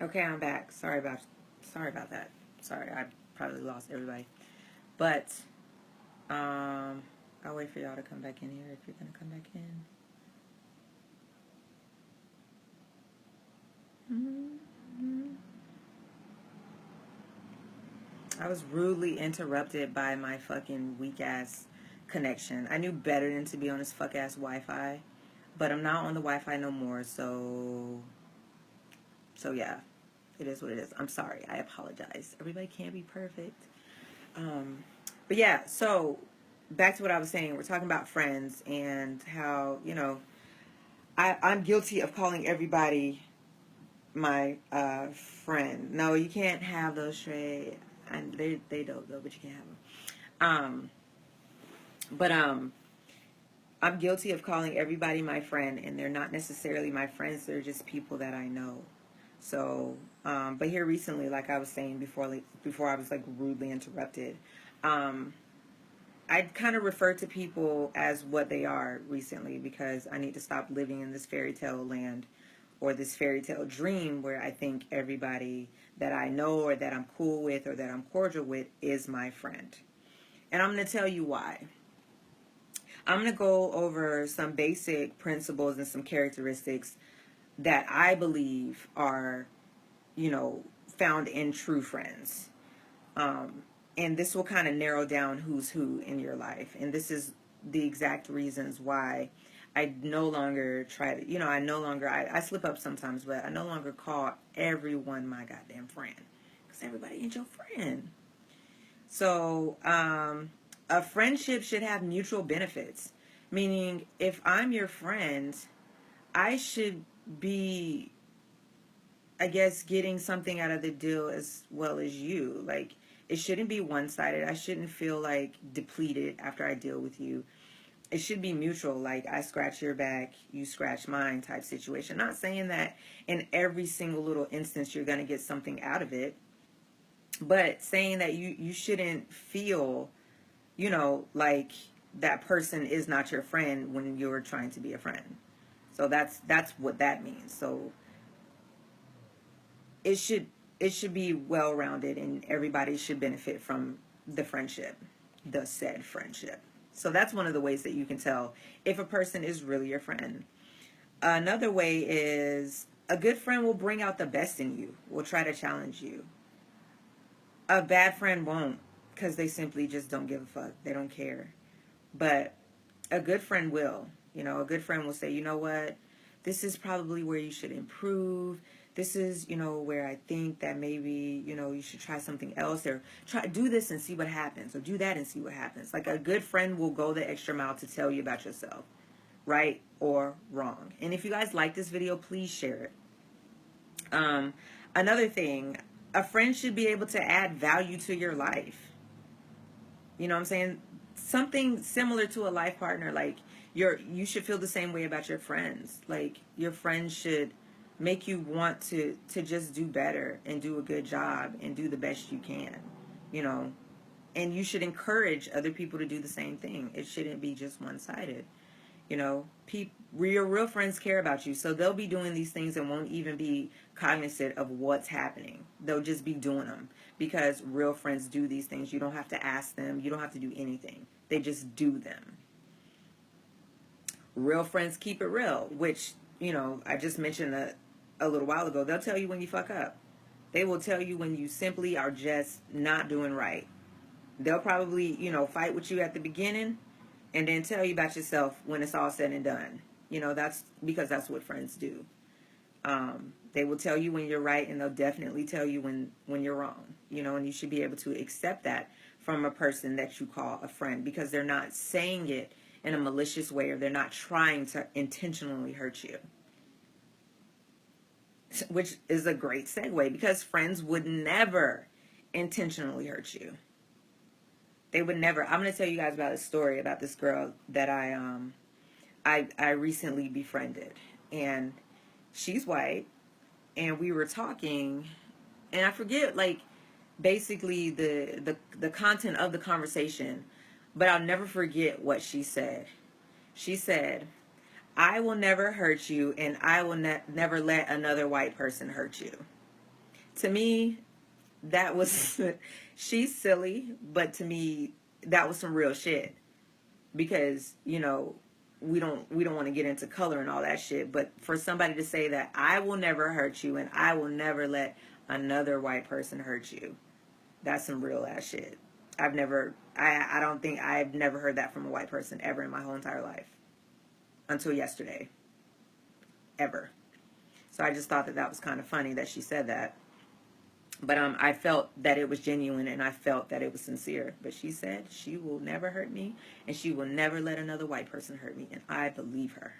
Okay, I'm back. Sorry about that. Sorry, I probably lost everybody. But I'll wait for y'all to come back in here if you're gonna come back in. Mm-hmm. I was rudely interrupted by my fucking weak ass connection. I knew better than to be on this fuck ass Wi-Fi, but I'm not on the Wi-Fi no more. So yeah, it is what it is. I'm sorry. I apologize. Everybody can't be perfect. Um, but yeah, so back to what I was saying. We're talking about friends and how, I'm guilty of calling everybody my friend. No, you can't have those straight. And they don't though, but you can have them. But I'm guilty of calling everybody my friend, and they're not necessarily my friends. They're just people that I know. So, but here recently, like I was saying before I was like rudely interrupted, um, I kind of refer to people as what they are recently because I need to stop living in this fairy tale land or this fairy tale dream where I think everybody that I know or that I'm cool with or that I'm cordial with is my friend. And I'm going to tell you why. I'm going to go over some basic principles and some characteristics that I believe are, found in true friends. And this will kind of narrow down who's who in your life. And this is the exact reasons why I no longer try to, I slip up sometimes, but I no longer call everyone my goddamn friend. Because everybody ain't your friend. So, a friendship should have mutual benefits. Meaning, if I'm your friend, I should be, I guess, getting something out of the deal as well as you. Like, it shouldn't be one-sided. I shouldn't feel like depleted after I deal with you. It should be mutual, like I scratch your back, you scratch mine type situation. Not saying that in every single little instance you're going to get something out of it, but saying that you shouldn't feel, like that person is not your friend when you're trying to be a friend. So that's what that means. So it should it should be well rounded and everybody should benefit from the friendship, the said friendship. So that's one of the ways that you can tell if a person is really your friend. Another way is a good friend will bring out the best in you, will try to challenge you. A bad friend won't because they simply just don't give a fuck. They don't care. But a good friend will. A good friend will say, you know what? This is probably where you should improve. This is, where I think that maybe, you should try something else or try do this and see what happens or do that and see what happens. Like a good friend will go the extra mile to tell you about yourself, right or wrong. And if you guys like this video, please share it. Another thing, a friend should be able to add value to your life. You know what I'm saying? Something similar to a life partner. Like you should feel the same way about your friends. Like your friends should make you want to just do better and do a good job and do the best you can. You know, and you should encourage other people to do the same thing. It shouldn't be just one-sided. Your real friends care about you, so they'll be doing these things and won't even be cognizant of what's happening. They'll just be doing them because real friends do these things. You don't have to ask them. You don't have to do anything. They just do them. Real friends keep it real, which, I just mentioned a little while ago. They'll tell you when you fuck up. They will tell you when you simply are just not doing right. They'll probably, fight with you at the beginning and then tell you about yourself when it's all said and done. That's because that's what friends do. They will tell you when you're right, and they'll definitely tell you when you're wrong. And you should be able to accept that from a person that you call a friend because they're not saying it in a malicious way or they're not trying to intentionally hurt you. Which is a great segue because friends would never intentionally hurt you. They would never. I'm going to tell you guys about a story about this girl that I recently befriended, and she's white, and we were talking, and I forget basically the content of the conversation, but I'll never forget what she said. She said, "I will never hurt you, and I will never let another white person hurt you." To me, that was she's silly, but to me that was some real shit because, we don't want to get into color and all that shit, but for somebody to say that I will never hurt you and I will never let another white person hurt you, that's some real ass shit. I don't think I've never heard that from a white person ever in my whole entire life until yesterday, ever. So I just thought that was kind of funny that she said that. But I felt that it was genuine and I felt that it was sincere. But she said she will never hurt me and she will never let another white person hurt me. And I believe her.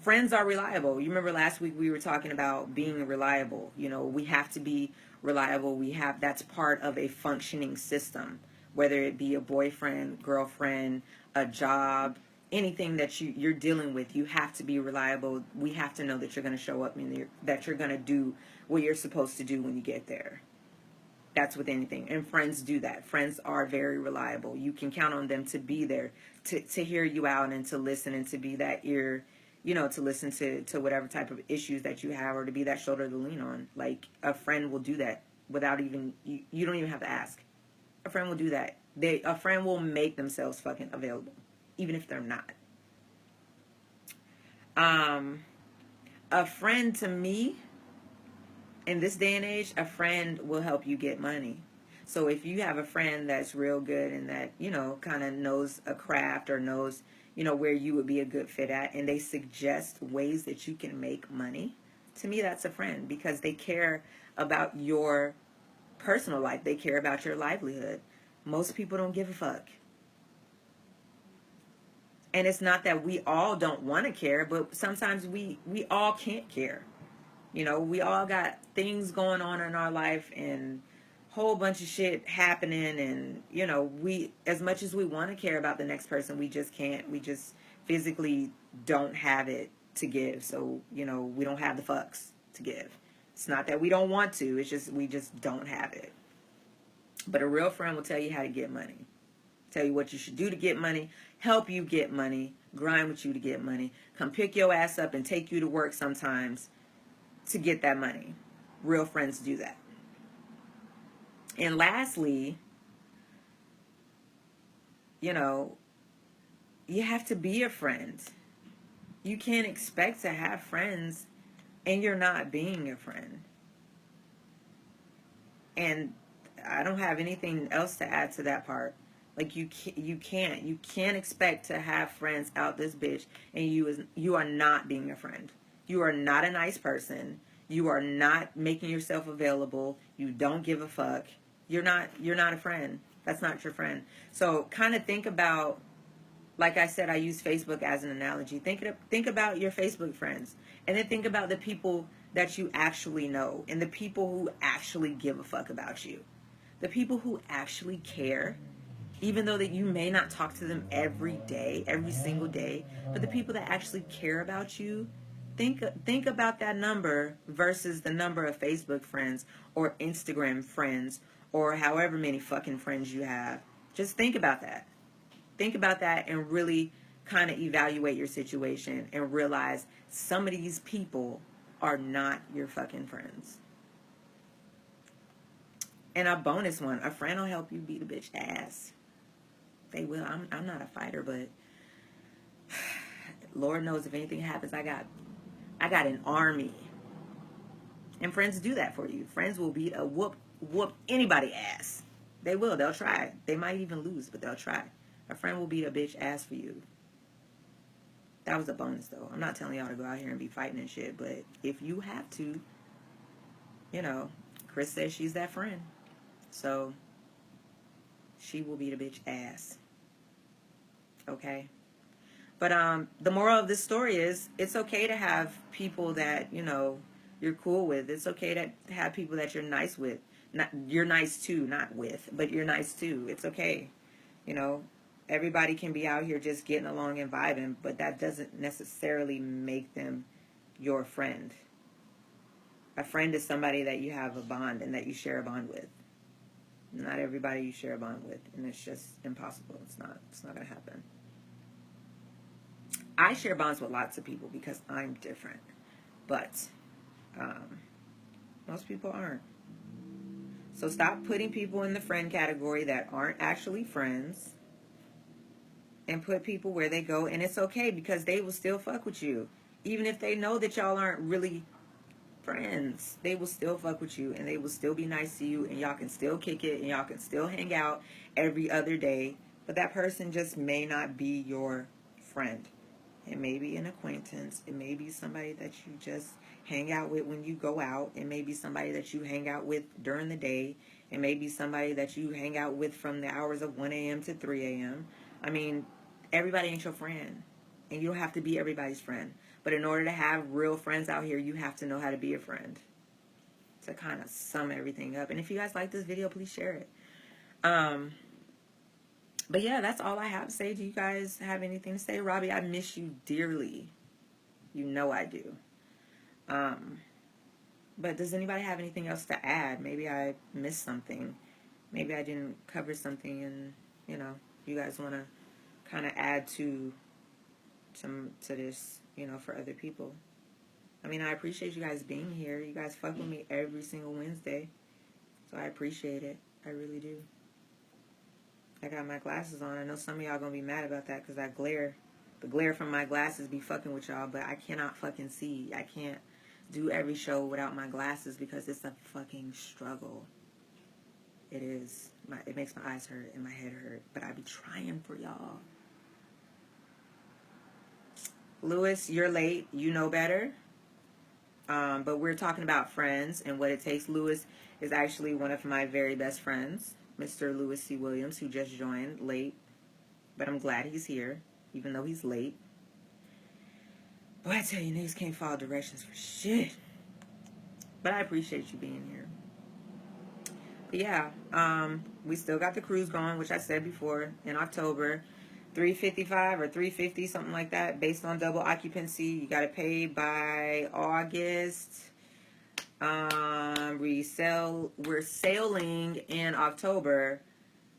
Friends are reliable. You remember last week we were talking about being reliable. We have to be reliable. That's part of a functioning system, whether it be a boyfriend, girlfriend, a job, anything that you're dealing with. You have to be reliable. We have to know that you're going to show up and that you're going to do what you're supposed to do when you get there. That's with anything. And friends do that. Friends are very reliable. You can count on them to be there, to hear you out and to listen and to be that ear, to listen to whatever type of issues that you have or to be that shoulder to lean on. Like, a friend will do that without even, you don't even have to ask. A friend will do that. A friend will make themselves fucking available, even if they're not. A friend to me, in this day and age, a friend will help you get money. So if you have a friend that's real good and that, kind of knows a craft or knows, where you would be a good fit at, and they suggest ways that you can make money, to me, that's a friend because they care about your personal life. They care about your livelihood. Most people don't give a fuck. And it's not that we all don't want to care, but sometimes we all can't care. We all got things going on in our life and a whole bunch of shit happening. And, we, as much as we want to care about the next person, we just can't. We just physically don't have it to give. So, we don't have the fucks to give. It's not that we don't want to. It's just we just don't have it. But a real friend will tell you how to get money. Tell you what you should do to get money. Help you get money. Grind with you to get money. Come pick your ass up and take you to work sometimes to get that money. Real friends do that. And lastly, you have to be a friend. You can't expect to have friends and you're not being a friend. And I don't have anything else to add to that part. Like, you can't expect to have friends out this bitch and you are not being a friend. You are not a nice person. You are not making yourself available. You don't give a fuck. You're not a friend. That's not your friend. So kind of think about, like I said, I use Facebook as an analogy. Think about your Facebook friends. And then think about the people that you actually know and the people who actually give a fuck about you. The people who actually care, even though that you may not talk to them every day, every single day, but the people that actually care about you, think about that number versus the number of Facebook friends or Instagram friends or however many fucking friends you have. Just think about that. Think about that and really kind of evaluate your situation and realize some of these people are not your fucking friends. And a bonus one, a friend will help you beat a bitch ass. They will. I'm not a fighter, but Lord knows if anything happens, I got an army. And friends do that for you. Friends will beat a whoop anybody ass. They will. They'll try. They might even lose, but they'll try. A friend will beat a bitch ass for you. That was a bonus, though. I'm not telling y'all to go out here and be fighting and shit, but if you have to, Chris says she's that friend. So she will beat a bitch ass. Okay? But the moral of this story is it's okay to have people that, you're cool with. It's okay to have people that you're nice with. You're nice to, not with, but you're nice to. It's okay. Everybody can be out here just getting along and vibing, but that doesn't necessarily make them your friend. A friend is somebody that you have a bond and that you share a bond with. Not everybody you share a bond with, and it's just impossible. It's not going to happen. I share bonds with lots of people because I'm different. But Most people aren't. So stop putting people in the friend category that aren't actually friends, and put people where they go. And it's okay, because they will still fuck with you. Even if they know that y'all aren't really friends, they will still fuck with you, and they will still be nice to you, and y'all can still kick it, and y'all can still hang out every other day. But that person just may not be your friend. It may be an acquaintance. It may be somebody that you just hang out with when you go out. It may be somebody that you hang out with during the day. It may be somebody that you hang out with from the hours of 1 a.m. to 3 a.m. I mean, everybody ain't your friend. And you don't have to be everybody's friend. But in order to have real friends out here, you have to know how to be a friend. To kind of sum everything up. And if you guys like this video, please share it. But yeah, that's all I have to say. Do you guys have anything to say? Robbie, I miss you dearly. You know I do. But does anybody have anything else to add? Maybe I missed something. Maybe I didn't cover something, and, you know, you guys want to kind of add to this, you know, for other people. I mean, I appreciate you guys being here. You guys fuck with me every single Wednesday. So I appreciate it. I really do. I got my glasses on. I know some of y'all gonna be mad about that, because the glare from my glasses be fucking with y'all, but I cannot fucking see. I can't do every show without my glasses, because it's a fucking struggle. It is. It makes my eyes hurt and my head hurt, but I be trying for y'all. Lewis, you're late. You know better. But we're talking about friends and what it takes. Lewis is actually one of my very best friends, Mr. Lewis C. Williams, who just joined late. But I'm glad he's here, even though he's late. Boy, I tell you, niggas can't follow directions for shit. But I appreciate you being here. But yeah, we still got the cruise going, which I said before, in October. $355 or $350, something like that, based on double occupancy. You got to pay by August. We're sailing in October,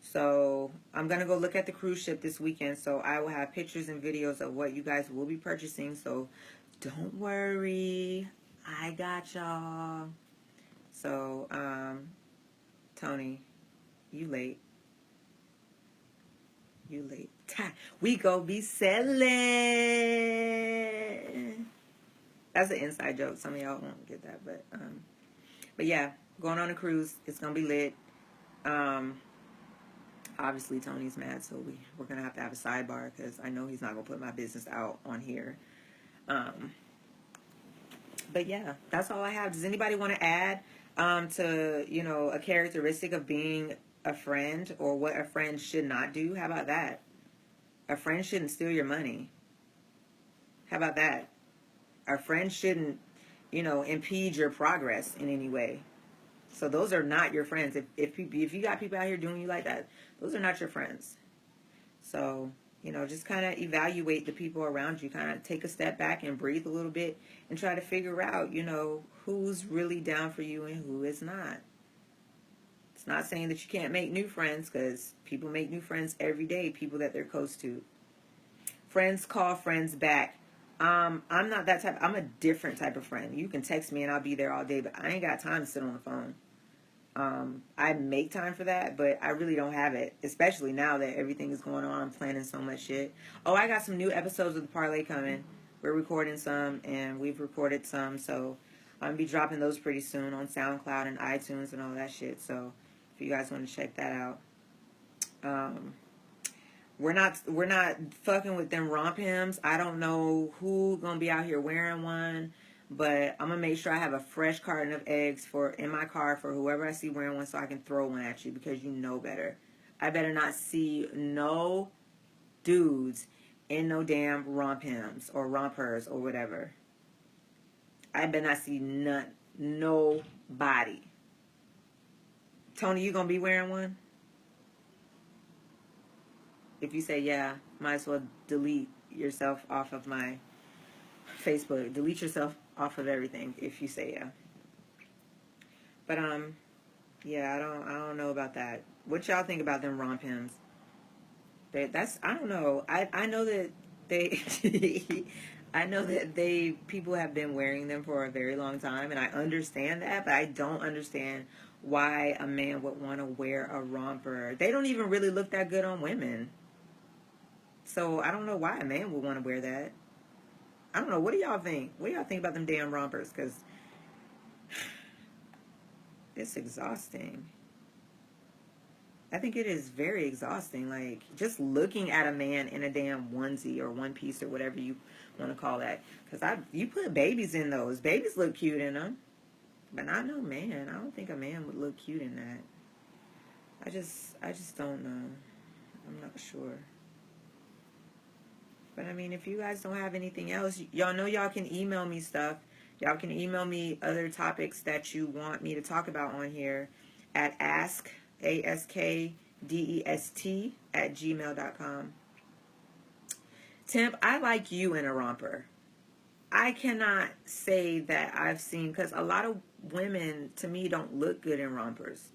so I'm gonna go look at the cruise ship this weekend. So I will have pictures and videos of what you guys will be purchasing. So don't worry, I got y'all. So Tony, you late. You late. We go be selling. That's an inside joke. Some of y'all won't get that, but yeah, going on a cruise. It's gonna be lit. Obviously Tony's mad, so we're gonna have to have a sidebar, because I know he's not gonna put my business out on here. But yeah, that's all I have. Does anybody want to add to, you know, a characteristic of being a friend, or what a friend should not do? How about that? A friend shouldn't steal your money. How about that? A friend shouldn't, you know, impede your progress in any way. So those are not your friends. If you got people out here doing you like that, those are not your friends. So, you know, just kind of evaluate the people around you. Kind of take a step back and breathe a little bit, and try to figure out, you know, who's really down for you and who is not. It's not saying that you can't make new friends, because people make new friends every day, people that they're close to. Friends call friends back. I'm not that type. I'm a different type of friend. You can text me and I'll be there all day, but I ain't got time to sit on the phone. I make time for that, but I really don't have it, especially now that everything is going on. I'm planning so much shit. Oh, I got some new episodes of TheParley coming. We're recording some, and we've recorded some, so I'm going to be dropping those pretty soon on SoundCloud and iTunes and all that shit. So if you guys want to check that out. We're not fucking with them romp hymns. I don't know who gonna be out here wearing one, but I'm gonna make sure I have a fresh carton of eggs in my car for whoever I see wearing one, so I can throw one at you, because you know better. I better not see no dudes in no damn romp hymns or rompers or whatever. I better not see nobody. Tony, you gonna be wearing one? If you say yeah, might as well delete yourself off of my Facebook. Delete yourself off of everything if you say yeah. But yeah, I don't know about that. What y'all think about them romp hymns? I don't know. I know that they I know that people have been wearing them for a very long time, and I understand that, but I don't understand why a man would want to wear a romper. They don't even really look that good on women. So I don't know why a man would want to wear that. I don't know. What do y'all think? What do y'all think about them damn rompers? Because it's exhausting. I think it is very exhausting. Like, just looking at a man in a damn onesie or one piece or whatever you want to call that. Because you put babies in those. Babies look cute in them. But not no man. I don't think a man would look cute in that. I just don't know. I'm not sure. But I mean, if you guys don't have anything else, y'all know y'all can email me stuff. Y'all can email me other topics that you want me to talk about on here at askdest@gmail.com. Temp, I like you in a romper. I cannot say that I've seen, because a lot of women, to me, don't look good in rompers.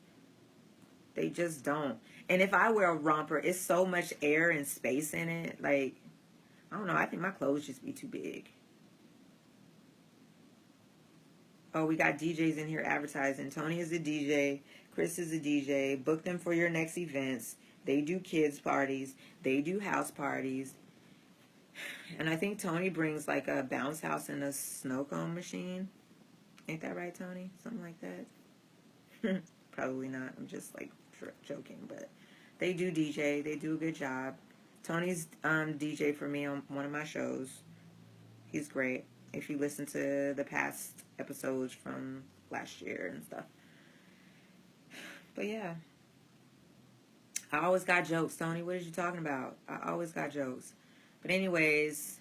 They just don't. And if I wear a romper, it's so much air and space in it. Like, I don't know. I think my clothes just be too big. Oh, we got DJs in here advertising. Tony is a DJ. Chris is a DJ. Book them for your next events. They do kids parties. They do house parties. And I think Tony brings like a bounce house and a snow cone machine. Ain't that right, Tony? Something like that? Probably not. I'm just like joking. But they do DJ. They do a good job. Tony's DJ for me on one of my shows. He's great. If you listen to the past episodes from last year and stuff. But yeah. I always got jokes, Tony. What are you talking about? I always got jokes. But anyways,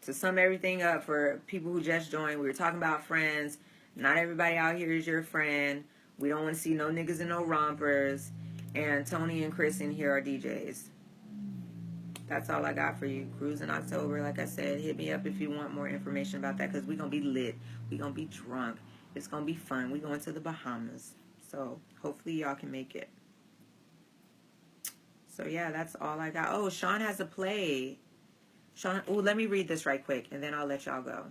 to sum everything up for people who just joined, we were talking about friends. Not everybody out here is your friend. We don't want to see no niggas in no rompers. And Tony and Chris in here are DJs. That's all I got for you. Cruise in October, like I said. Hit me up if you want more information about that, because we're going to be lit. We're going to be drunk. It's going to be fun. We're going to the Bahamas. So hopefully y'all can make it. So yeah, that's all I got. Oh, Sean has a play. Sean, let me read this right quick, and then I'll let y'all go.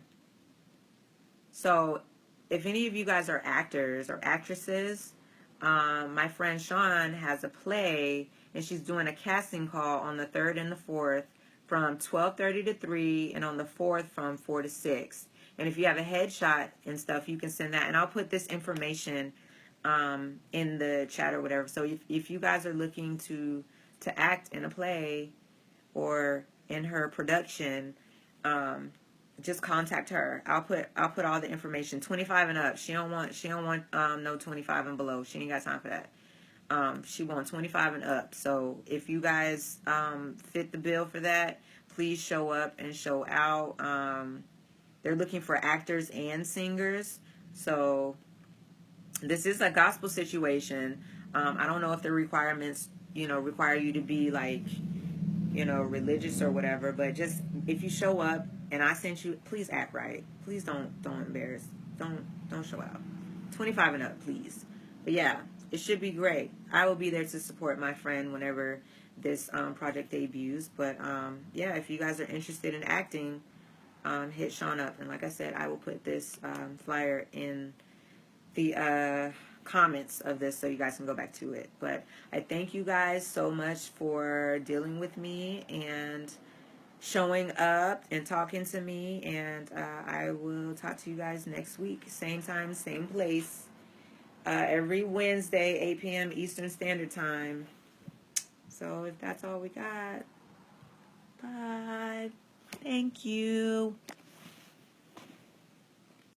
So if any of you guys are actors or actresses, my friend Sean has a play, and she's doing a casting call on the 3rd and the 4th from 12:30 to 3, and on the 4th from 4 to 6. And if you have a headshot and stuff, you can send that. And I'll put this information in the chat or whatever. So if you guys are looking to act in a play or in her production, just contact her. I'll put all the information. 25 and up. She don't want no 25 and below. She ain't got time for that. She wants 25 and up. So if you guys fit the bill for that, please show up and show out. They're looking for actors and singers. So this is a gospel situation. I don't know if the requirements, require you to be like, religious or whatever, but just if you show up and I sent you, please act right. Please don't embarrass. Don't show out. 25 and up, please. But yeah, it should be great. I will be there to support my friend whenever this project debuts. But yeah, if you guys are interested in acting, hit Sean up. And like I said, I will put this flyer in the comments of this so you guys can go back to it. But I thank you guys so much for dealing with me and showing up and talking to me, and I will talk to you guys next week, same time, same place, every Wednesday, 8 p.m. Eastern Standard Time. So if that's all we got, bye. Thank you.